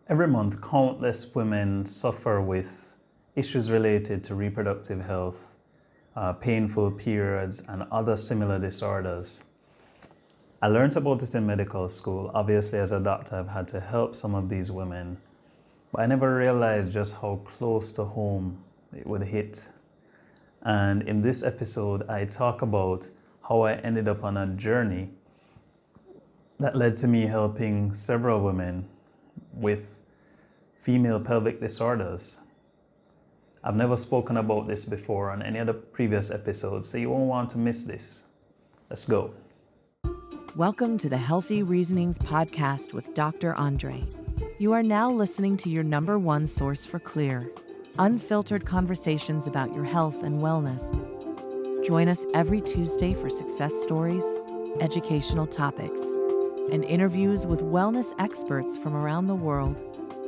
Every month, countless women suffer with issues related to reproductive health, painful periods, and other similar disorders. I learned about it in medical school. Obviously, as a doctor, I've had to help some of these women, but I never realized just how close to home it would hit. And in this episode, I talk about how I ended up on a journey that led to me helping several women with female pelvic disorders. I've never spoken about this before on any other previous episode, so you won't want to miss this. Let's go. Welcome to the Healthy Reasonings podcast with Dr. Andre. You are now listening to your number one source for clear, unfiltered conversations about your health and wellness. Join us every Tuesday for success stories, educational topics, and interviews with wellness experts from around the world.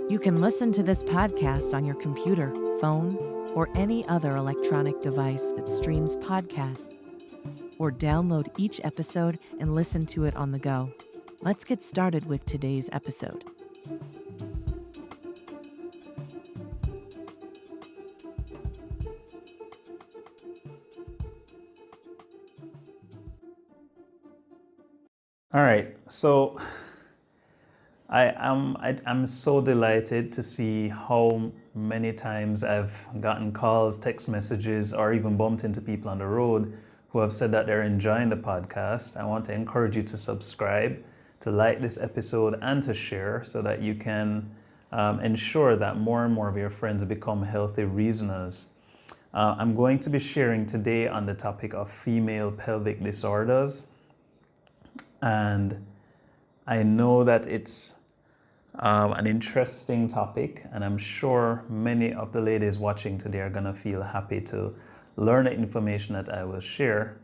You can listen to this podcast on your computer, phone, or any other electronic device that streams podcasts, or download each episode and listen to it on the go. Let's get started with today's episode. All right, so I'm so delighted to see how many times I've gotten calls, text messages, or even bumped into people on the road who have said that they're enjoying the podcast. I want to encourage you to subscribe, to like this episode, and to share so that you can ensure that more and more of your friends become healthy reasoners. I'm going to be sharing today on the topic of female pelvic disorders. And I know that it's an interesting topic, and I'm sure many of the ladies watching today are going to feel happy to learn the information that I will share.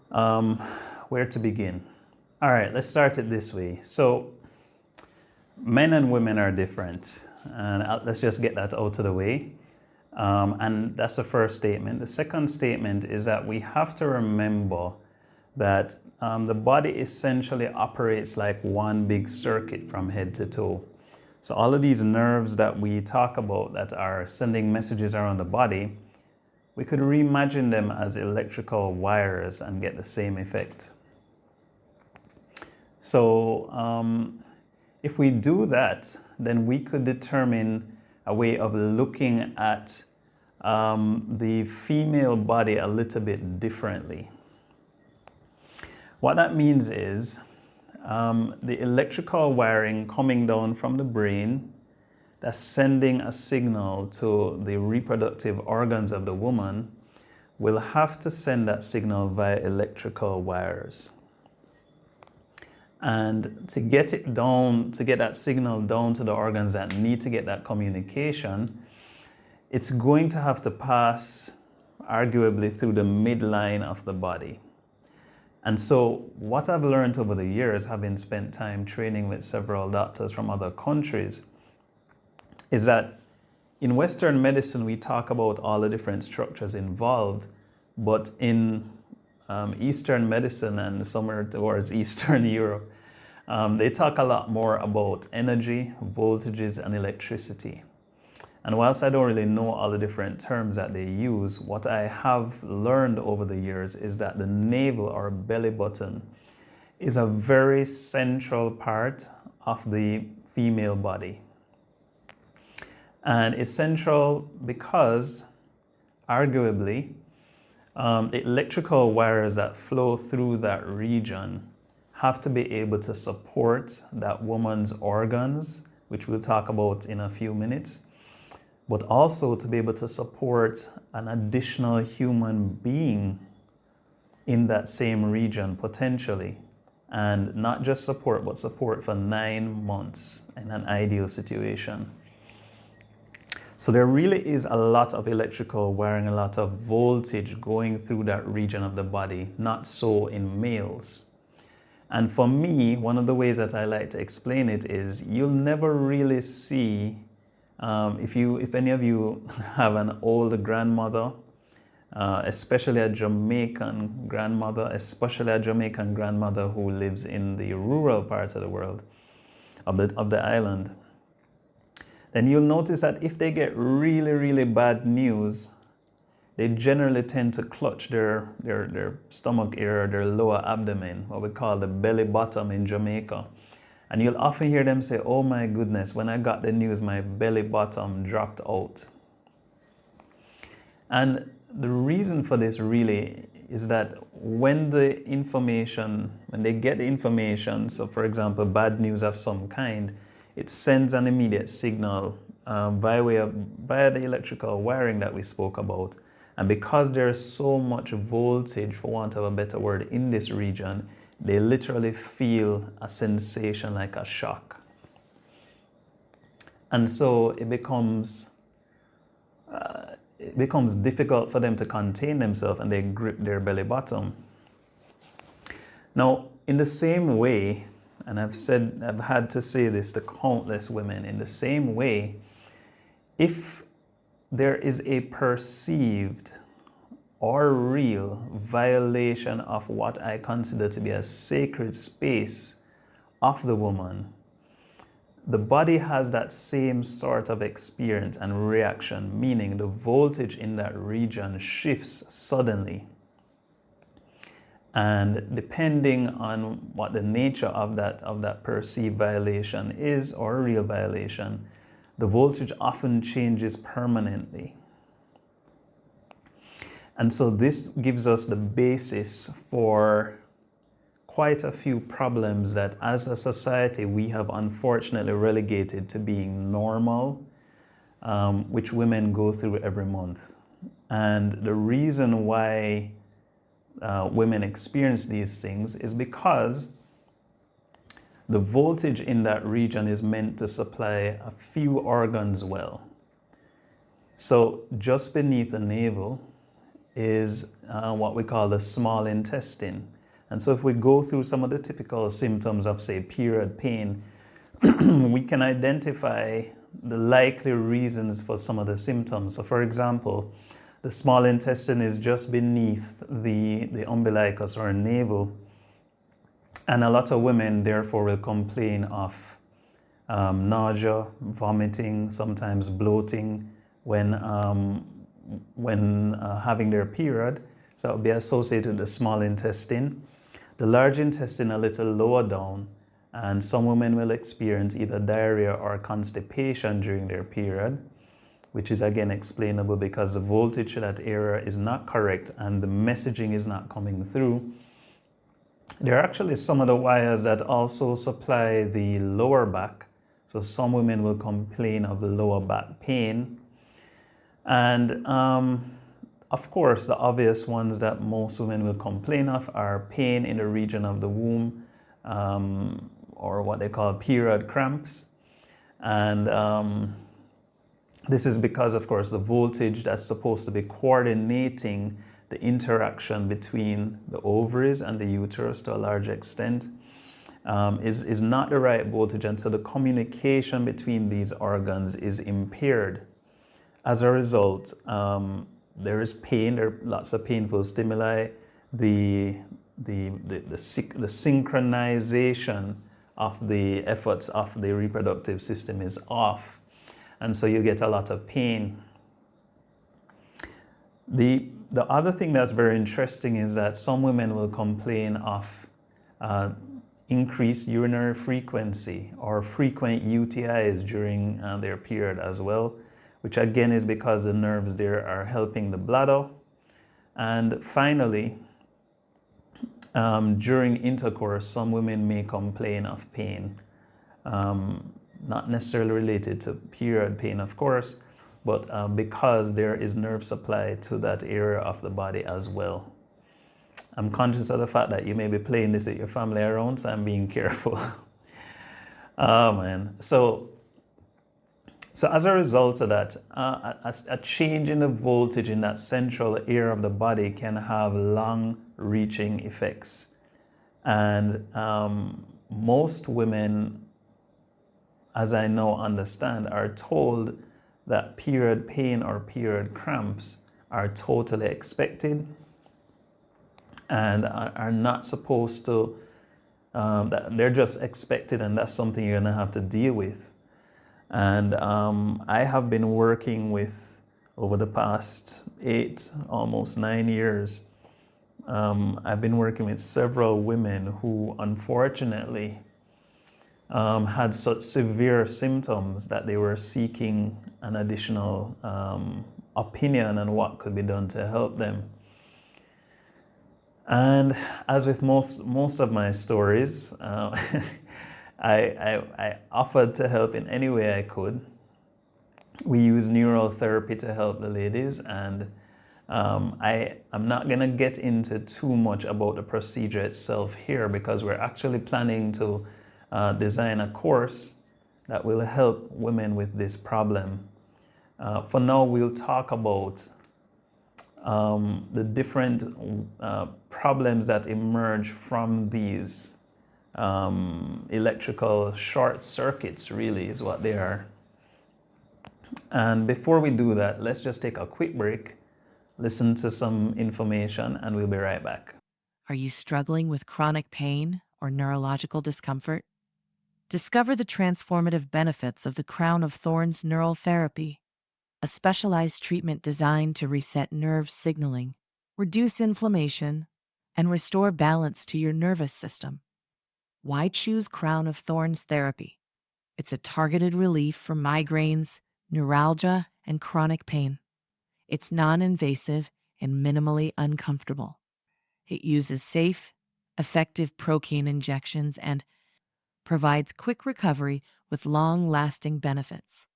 Where to begin? All right, let's start it this way. So, men and women are different, and let's just get that out of the way. And that's the first statement. The second statement is that we have to remember that the body essentially operates like one big circuit from head to toe. So all of these nerves that we talk about that are sending messages around the body, we could reimagine them as electrical wires and get the same effect. So if we do that, then we could determine a way of looking at the female body a little bit differently. What that means is the electrical wiring coming down from the brain that's sending a signal to the reproductive organs of the woman will have to send that signal via electrical wires. And to get it down, to get that signal down to the organs that need to get that communication, it's going to have to pass arguably through the midline of the body. And so what I've learned over the years, having spent time training with several doctors from other countries, is that in Western medicine, we talk about all the different structures involved, but in Eastern medicine and somewhere towards Eastern Europe, they talk a lot more about energy, voltages, and electricity. And whilst I don't really know all the different terms that they use, what I have learned over the years is that the navel or belly button is a very central part of the female body. And it's central because, arguably, the electrical wires that flow through that region have to be able to support that woman's organs, which we'll talk about in a few minutes, but also to be able to support an additional human being in that same region potentially. And not just support, but support for 9 months in an ideal situation. So there really is a lot of electrical wiring, a lot of voltage going through that region of the body, not so in males. And for me, one of the ways that I like to explain it is you'll never really see if any of you have an old grandmother, especially a Jamaican grandmother who lives in the rural parts of the world, of the island, then you'll notice that if they get really, really bad news, they generally tend to clutch their stomach area, their lower abdomen, what we call the belly bottom in Jamaica. And you'll often hear them say, oh my goodness, when I got the news, my belly bottom dropped out. And the reason for this really is that when they get the information, so for example, bad news of some kind, it sends an immediate signal via the electrical wiring that we spoke about. And because there's so much voltage, for want of a better word, in this region, they literally feel a sensation like a shock. And so it becomes difficult for them to contain themselves, and they grip their belly bottom. Now, in the same way, and I've had to say this to countless women, in the same way, if there is a perceived or real violation of what I consider to be a sacred space of the woman, the body has that same sort of experience and reaction, meaning the voltage in that region shifts suddenly. And depending on what the nature of that perceived violation is, or a real violation, the voltage often changes permanently. And so this gives us the basis for quite a few problems that as a society we have unfortunately relegated to being normal, which women go through every month. And the reason why women experience these things is because the voltage in that region is meant to supply a few organs well. So just beneath the navel is what we call the small intestine. And so if we go through some of the typical symptoms of, say, period pain, we can identify the likely reasons for some of the symptoms. So for example, the small intestine is just beneath the umbilicus or navel. And a lot of women therefore will complain of nausea, vomiting, sometimes bloating when having their period. So that would be associated with the small intestine. The large intestine a little lower down, and some women will experience either diarrhea or constipation during their period, which is again explainable because the voltage to that area is not correct and the messaging is not coming through. There are actually some of the wires that also supply the lower back. So some women will complain of lower back pain. And of course, the obvious ones that most women will complain of are pain in the region of the womb, or what they call period cramps. And this is because, of course, the voltage that's supposed to be coordinating the interaction between the ovaries and the uterus to a large extent is not the right voltage, and so the communication between these organs is impaired. As a result, there is pain, there are lots of painful stimuli, the synchronization of the efforts of the reproductive system is off, and so you get a lot of pain. The other thing that's very interesting is that some women will complain of increased urinary frequency or frequent UTIs during their period as well, which again is because the nerves there are helping the bladder. And finally, during intercourse, some women may complain of pain, not necessarily related to period pain, of course, but because there is nerve supply to that area of the body as well. I'm conscious of the fact that you may be playing this with your family around, so I'm being careful. Oh man. So as a result of that, a change in the voltage in that central area of the body can have long-reaching effects. And most women, as I now understand, are told that period pain or period cramps are totally expected and are not supposed to, that they're just expected, and that's something you're going to have to deal with. And I have been working with, over the past 8, almost 9 years, I've been working with several women who unfortunately had such severe symptoms that they were seeking an additional opinion on what could be done to help them. And as with most of my stories, I offered to help in any way I could. We use neural therapy to help the ladies, and I'm not going to get into too much about the procedure itself here because we're actually planning to design a course that will help women with this problem. For now, we'll talk about the different problems that emerge from these electrical short circuits, really, is what they are. And before we do that, let's just take a quick break, listen to some information, and we'll be right back. Are you struggling with chronic pain or neurological discomfort? Discover the transformative benefits of the Crown of Thorns neural therapy, a specialized treatment designed to reset nerve signaling, reduce inflammation, and restore balance to your nervous system. Why choose Crown of Thorns therapy? It's a targeted relief for migraines, neuralgia, and chronic pain. It's non-invasive and minimally uncomfortable. It uses safe, effective procaine injections and provides quick recovery with long-lasting benefits.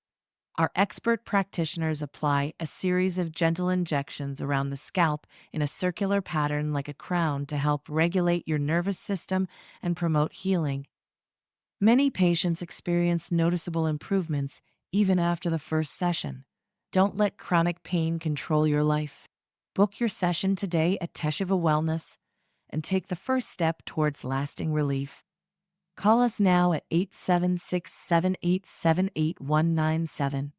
Our expert practitioners apply a series of gentle injections around the scalp in a circular pattern like a crown to help regulate your nervous system and promote healing. Many patients experience noticeable improvements even after the first session. Don't let chronic pain control your life. Book your session today at Teshuva Wellness and take the first step towards lasting relief. Call us now at 876-787-8197.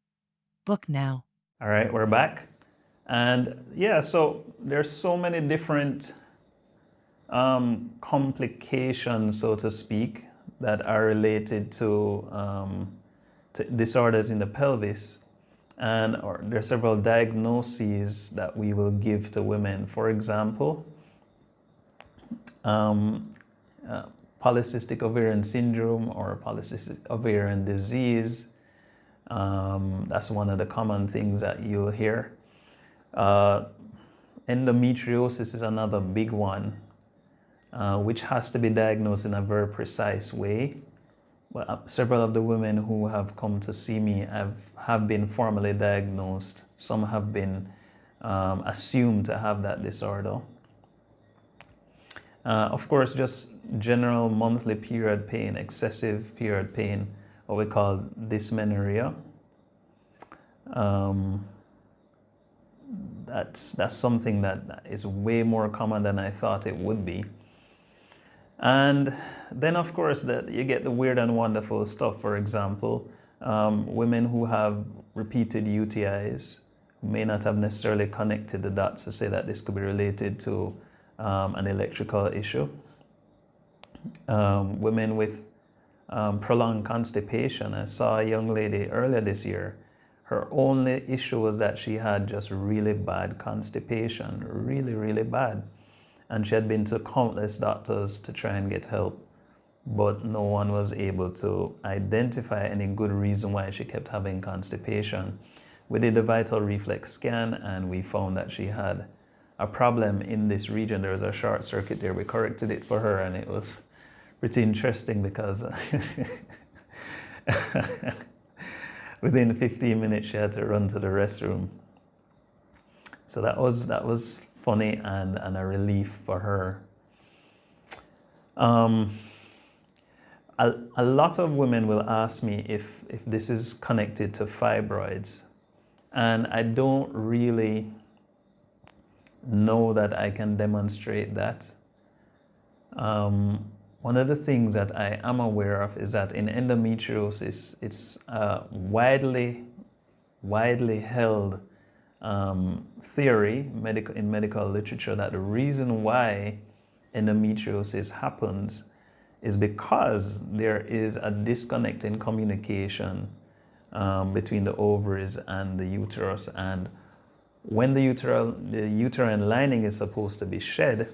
Book now. All right, we're back. And yeah, so there's so many different complications, so to speak, that are related to disorders in the pelvis. And there are several diagnoses that we will give to women. For example, polycystic ovarian syndrome or polycystic ovarian disease. That's one of the common things that you'll hear. Endometriosis is another big one, which has to be diagnosed in a very precise way. But several of the women who have come to see me have been formally diagnosed. Some have been assumed to have that disorder. Of course, just general monthly period pain, excessive period pain, what we call dysmenorrhea. That's something that is way more common than I thought it would be. And then, of course, that you get the weird and wonderful stuff. For example, women who have repeated UTIs who may not have necessarily connected the dots to say that this could be related to an electrical issue. Women with prolonged constipation. I saw a young lady earlier this year. Her only issue was that she had just really bad constipation, really, really bad. And she had been to countless doctors to try and get help, but no one was able to identify any good reason why she kept having constipation. We did a vital reflex scan and we found that she had a problem in this region. There was a short circuit there. We corrected it for her and it was pretty interesting because within 15 minutes she had to run to the restroom. So that was funny and a relief for her. A lot of women will ask me if this is connected to fibroids, and I don't really know that I can demonstrate that. One of the things that I am aware of is that in endometriosis, it's widely held theory in medical literature that the reason why endometriosis happens is because there is a disconnect in communication between the ovaries and the uterus. And when the uterine lining is supposed to be shed,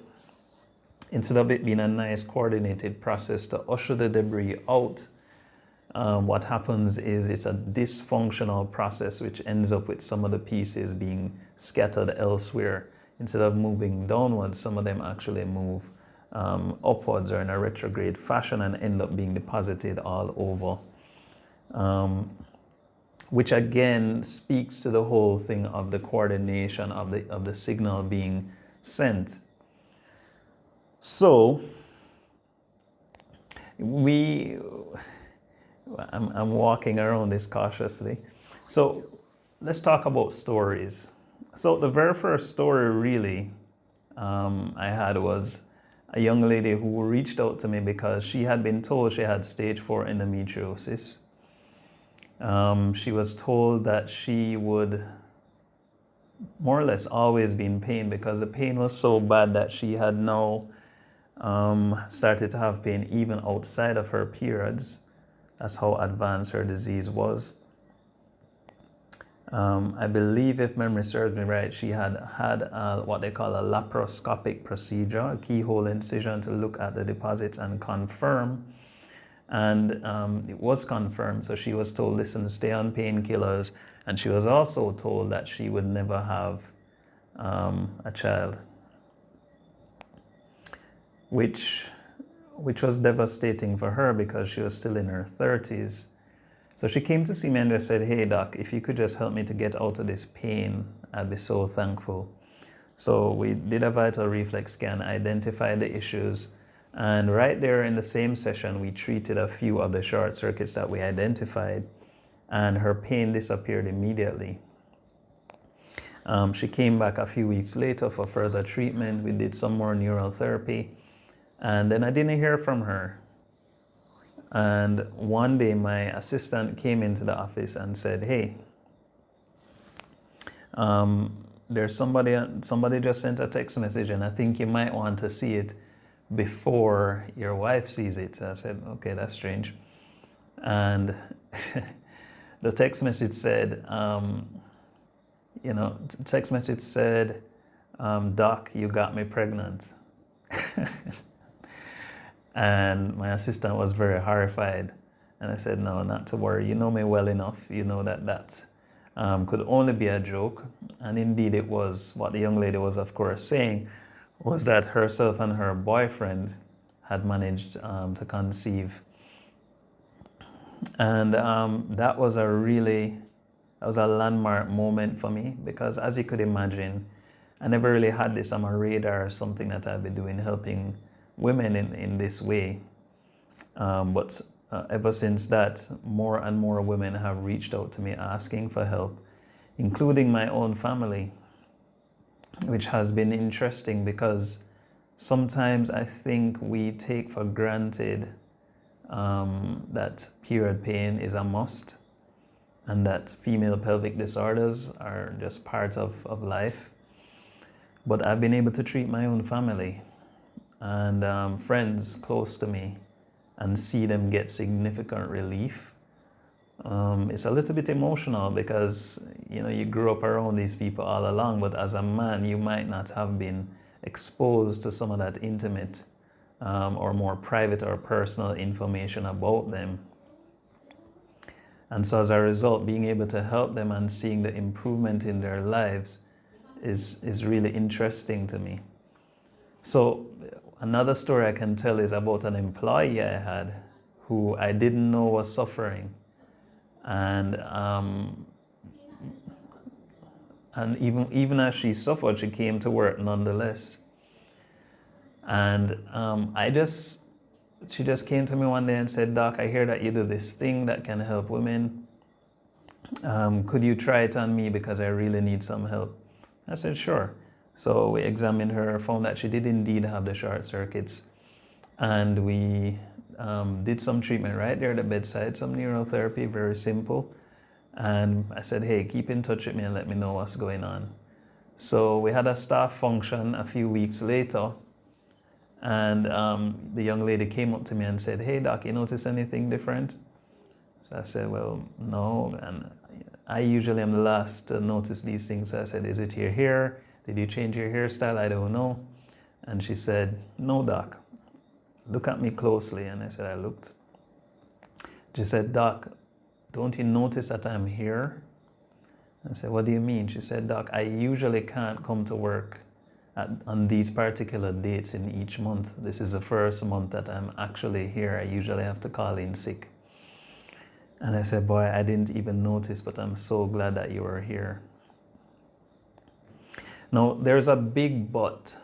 instead of it being a nice coordinated process to usher the debris out, what happens is it's a dysfunctional process which ends up with some of the pieces being scattered elsewhere. Instead of moving downwards, some of them actually move upwards or in a retrograde fashion and end up being deposited all over. Which again speaks to the whole thing of the coordination of the signal being sent. So I'm walking around this cautiously. So let's talk about stories. So the very first story really I had was a young lady who reached out to me because she had been told she had stage 4 endometriosis. She was told that she would more or less always be in pain because the pain was so bad that she had now started to have pain even outside of her periods. That's how advanced her disease was. I believe, if memory serves me right, she had what they call a laparoscopic procedure, a keyhole incision to look at the deposits and confirm. And it was confirmed, so she was told, listen, stay on painkillers. And she was also told that she would never have a child, which was devastating for her because she was still in her 30s. So she came to see me and just said, hey doc, if you could just help me to get out of this pain, I'd be so thankful. So we did a vital reflex scan, identified the issues, and right there in the same session, we treated a few of the short circuits that we identified, and her pain disappeared immediately. She came back a few weeks later for further treatment. We did some more neural therapy, and then I didn't hear from her. And one day my assistant came into the office and said, hey, there's somebody just sent a text message and I think you might want to see it before your wife sees it. So I said, okay, that's strange. And the text message said, doc, you got me pregnant. And my assistant was very horrified. And I said, no, not to worry. You know me well enough. You know that could only be a joke. And indeed it was. What the young lady was, of course, saying was that herself and her boyfriend had managed to conceive. And that was a landmark moment for me because, as you could imagine, I never really had this on my radar, something that I'd be doing, helping women in this way. But ever since that, more and more women have reached out to me asking for help, including my own family, which has been interesting because sometimes I think we take for granted that period pain is a must and that female pelvic disorders are just part of life. But I've been able to treat my own family and friends close to me and see them get significant relief. It's a little bit emotional because you grew up around these people all along, but as a man you might not have been exposed to some of that intimate or more private or personal information about them. And so as a result, being able to help them and seeing the improvement in their lives is really interesting to me. So another story I can tell is about an employee I had who I didn't know was suffering. And even as she suffered, she came to work nonetheless. And she just came to me one day and said, doc, I hear that you do this thing that can help women. Could you try it on me because I really need some help? I said, sure. So we examined her, found that she did indeed have the short circuits. And we did some treatment right there at the bedside, some neurotherapy, very simple. And I said, hey, keep in touch with me and let me know what's going on. So we had a staff function a few weeks later. And the young lady came up to me and said, hey, doc, you notice anything different? So I said, well, no. And I usually am the last to notice these things. So I said, is it your hair? Did you change your hairstyle? I don't know. And she said, no, doc. Look at me closely. And I said, I looked. She said, doc, don't you notice that I'm here? I said, what do you mean? She said, doc, I usually can't come to work on these particular dates in each month. This is the first month that I'm actually here. I usually have to call in sick. And I said, boy, I didn't even notice, but I'm so glad that you are here. Now, there's a big but.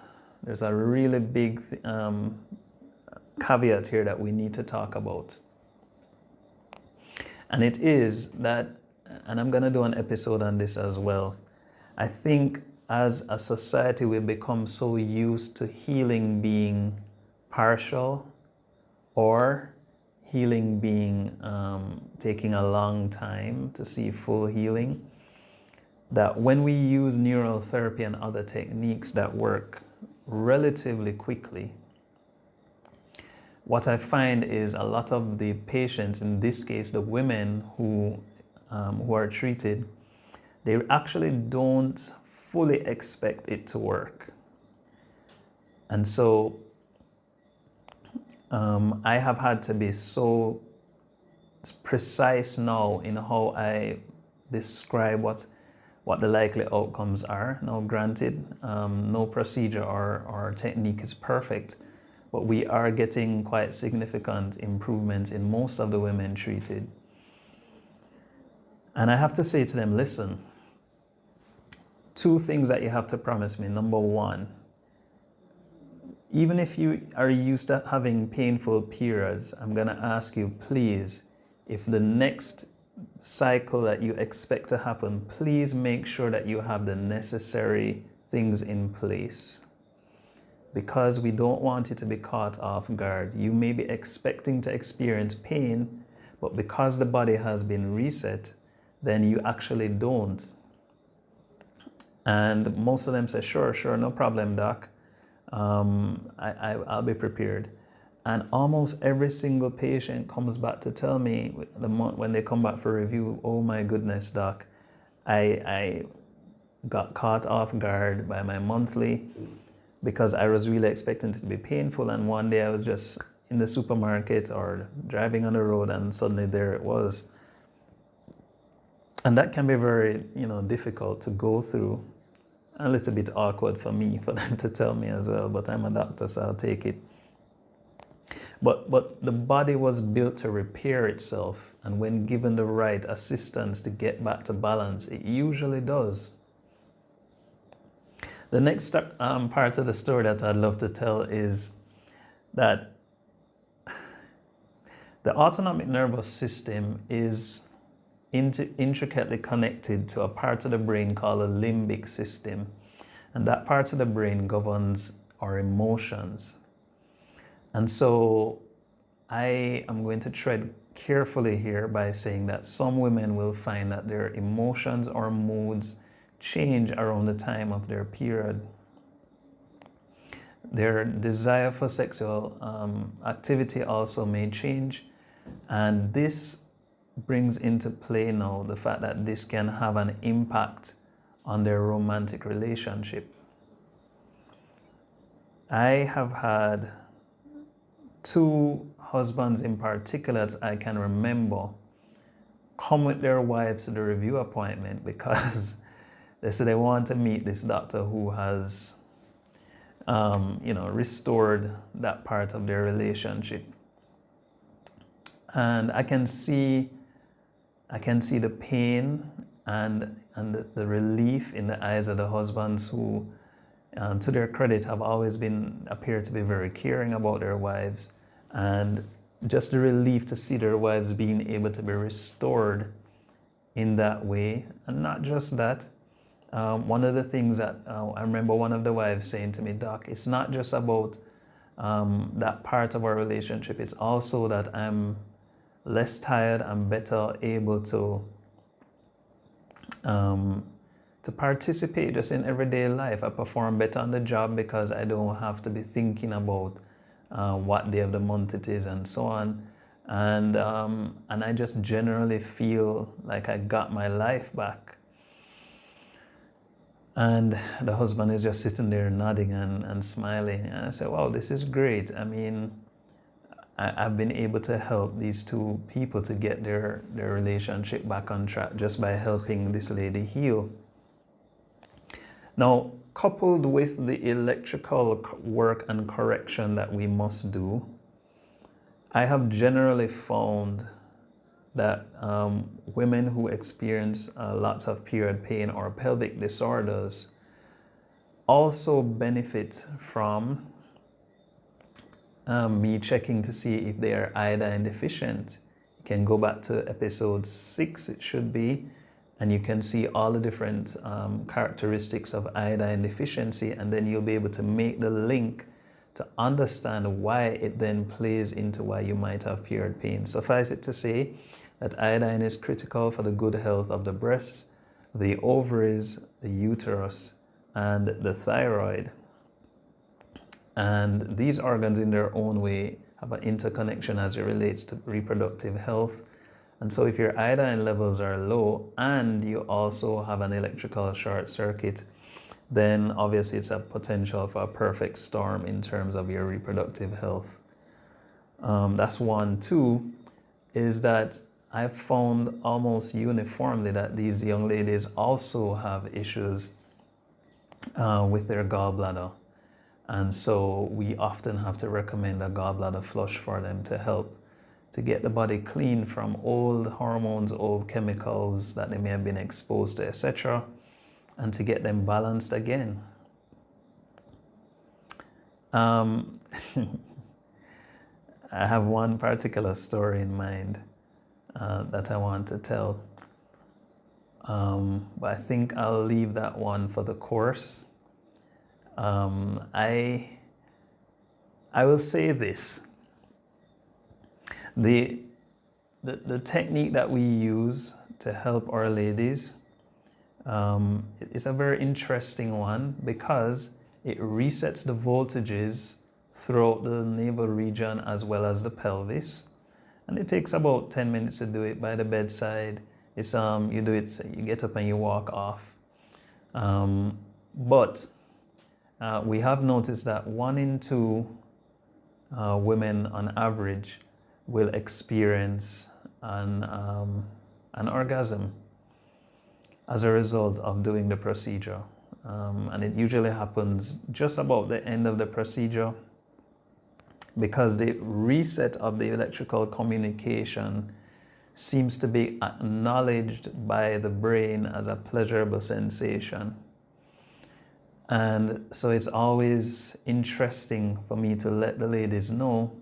There's a really big caveat here that we need to talk about. And it is that, and I'm going to do an episode on this as well, I think as a society we become so used to healing being partial or healing being taking a long time to see full healing, that when we use neural therapy and other techniques that work relatively quickly, what I find is a lot of the patients, in this case the women who are treated, they actually don't fully expect it to work. And so I have had to be so precise now in how I describe what the likely outcomes are. Now granted, no procedure or technique is perfect, but we are getting quite significant improvements in most of the women treated. And I have to say to them, listen, 2 things that you have to promise me. Number 1, even if you are used to having painful periods, I'm going to ask you, please, if the next cycle that you expect to happen, please make sure that you have the necessary things in place, because we don't want you to be caught off guard. You may be expecting to experience pain, but because the body has been reset, then you actually don't. And most of them say, sure, no problem, doc. I'll be prepared. And almost every single patient comes back to tell me when they come back for review, oh my goodness, doc, I got caught off guard by my monthly because I was really expecting it to be painful. And one day I was just in the supermarket or driving on the road and suddenly there it was. And that can be very, difficult to go through. A little bit awkward for me, for them to tell me as well, but I'm a doctor, so I'll take it. But the body was built to repair itself, and when given the right assistance to get back to balance, it usually does. The next part of the story that I'd love to tell is that the autonomic nervous system is intricately connected to a part of the brain called the limbic system. And that part of the brain governs our emotions. And so I am going to tread carefully here by saying that some women will find that their emotions or moods change around the time of their period. Their desire for sexual activity also may change. And this brings into play now the fact that this can have an impact on their romantic relationship. I have had 2 husbands in particular that I can remember come with their wives to the review appointment because they said they want to meet this doctor who has restored that part of their relationship. And I can see the pain and the relief in the eyes of the husbands who, to their credit, have always appear to be very caring about their wives, and just the relief to see their wives being able to be restored in that way. And not just that, one of the things that I remember one of the wives saying to me, doc, it's not just about that part of our relationship, it's also that I'm less tired, I'm better able to participate just in everyday life. I perform better on the job because I don't have to be thinking about what day of the month it is and so on. and I just generally feel like I got my life back. And the husband is just sitting there nodding and smiling. And I said, wow, this is great. I mean, I've been able to help these two people to get their relationship back on track just by helping this lady heal. Now, coupled with the electrical work and correction that we must do, I have generally found that women who experience lots of period pain or pelvic disorders also benefit from me checking to see if they are iodine deficient. You can go back to episode 6, it should be, and you can see all the different characteristics of iodine deficiency, and then you'll be able to make the link to understand why it then plays into why you might have period pain. Suffice it to say that iodine is critical for the good health of the breasts, the ovaries, the uterus, and the thyroid. And these organs in their own way have an interconnection as it relates to reproductive health. And so if your iodine levels are low and you also have an electrical short circuit, then obviously it's a potential for a perfect storm in terms of your reproductive health. That's one. Two is that I've found almost uniformly that these young ladies also have issues with their gallbladder. And so we often have to recommend a gallbladder flush for them to help to get the body clean from old hormones, old chemicals that they may have been exposed to, etc., and to get them balanced again. I have one particular story in mind that I want to tell, but I think I'll leave that one for the course. I will say this. The technique that we use to help our ladies is a very interesting one because it resets the voltages throughout the navel region as well as the pelvis, and it takes about 10 minutes to do it by the bedside. It's you do it, you get up and you walk off, but we have noticed that 1 in 2 women on average will experience an orgasm as a result of doing the procedure. And it usually happens just about the end of the procedure because the reset of the electrical communication seems to be acknowledged by the brain as a pleasurable sensation. And so it's always interesting for me to let the ladies know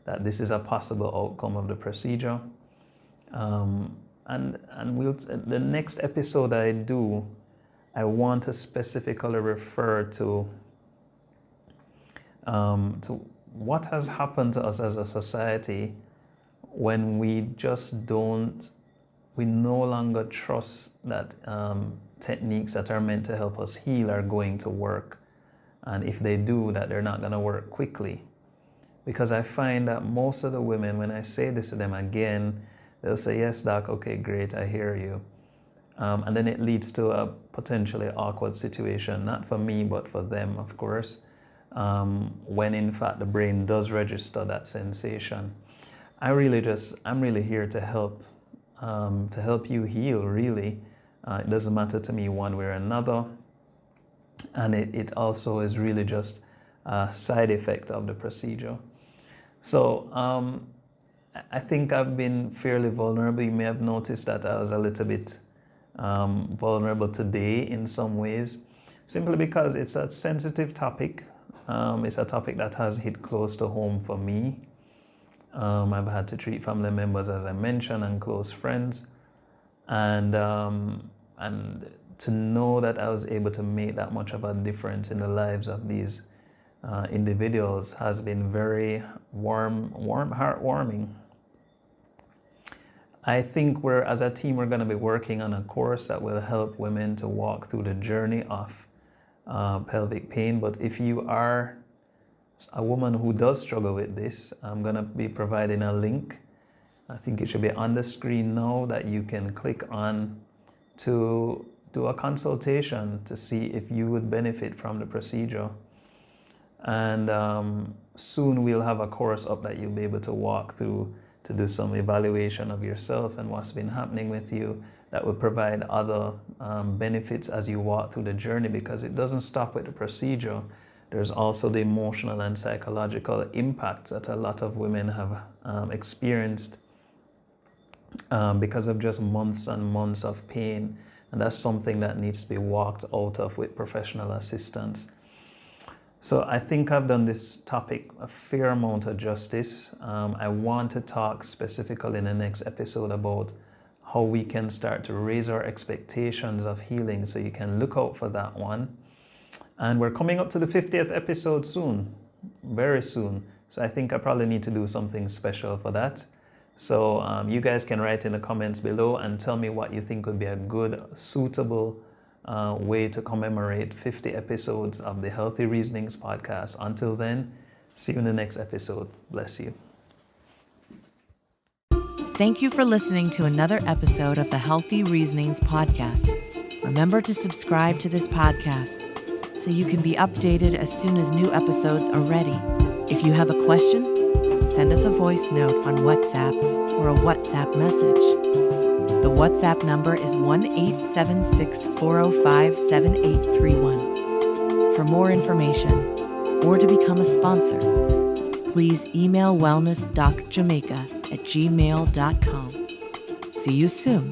that this is a possible outcome of the procedure. And the next episode I do, I want to specifically refer to what has happened to us as a society when we no longer trust that techniques that are meant to help us heal are going to work. And if they do, that they're not going to work quickly. Because I find that most of the women, when I say this to them again, they'll say, yes, doc, okay, great, I hear you. And then it leads to a potentially awkward situation, not for me, but for them, of course, when in fact the brain does register that sensation. I'm really here to help you heal, really. It doesn't matter to me one way or another. And it also is really just a side effect of the procedure. So I think I've been fairly vulnerable. You may have noticed that I was a little bit vulnerable today in some ways, simply because it's a sensitive topic. It's a topic that has hit close to home for me. I've had to treat family members, as I mentioned, and close friends. And to know that I was able to make that much of a difference in the lives of these individuals has been very heartwarming. I think as a team, we're going to be working on a course that will help women to walk through the journey of pelvic pain. But if you are a woman who does struggle with this, I'm going to be providing a link I think it should be on the screen now that you can click on to do a consultation to see if you would benefit from the procedure. And soon we'll have a course up that you'll be able to walk through to do some evaluation of yourself and what's been happening with you that will provide other benefits as you walk through the journey, because it doesn't stop with the procedure. There's also the emotional and psychological impacts that a lot of women have experienced because of just months and months of pain. And that's something that needs to be walked out of with professional assistance. So I think I've done this topic a fair amount of justice. I want to talk specifically in the next episode about how we can start to raise our expectations of healing, so you can look out for that one. And we're coming up to the 50th episode soon, very soon. So I think I probably need to do something special for that. So you guys can write in the comments below and tell me what you think would be a good, suitable way to commemorate 50 episodes of the Healthy Reasonings podcast. Until then, see you in the next episode. Bless you. Thank you for listening to another episode of the Healthy Reasonings podcast. Remember to subscribe to this podcast so you can be updated as soon as new episodes are ready. If you have a question, send us a voice note on WhatsApp or a WhatsApp message. The WhatsApp number is 1-876-405-7831. For more information or to become a sponsor, please email wellnessdocjamaica@gmail.com. See you soon.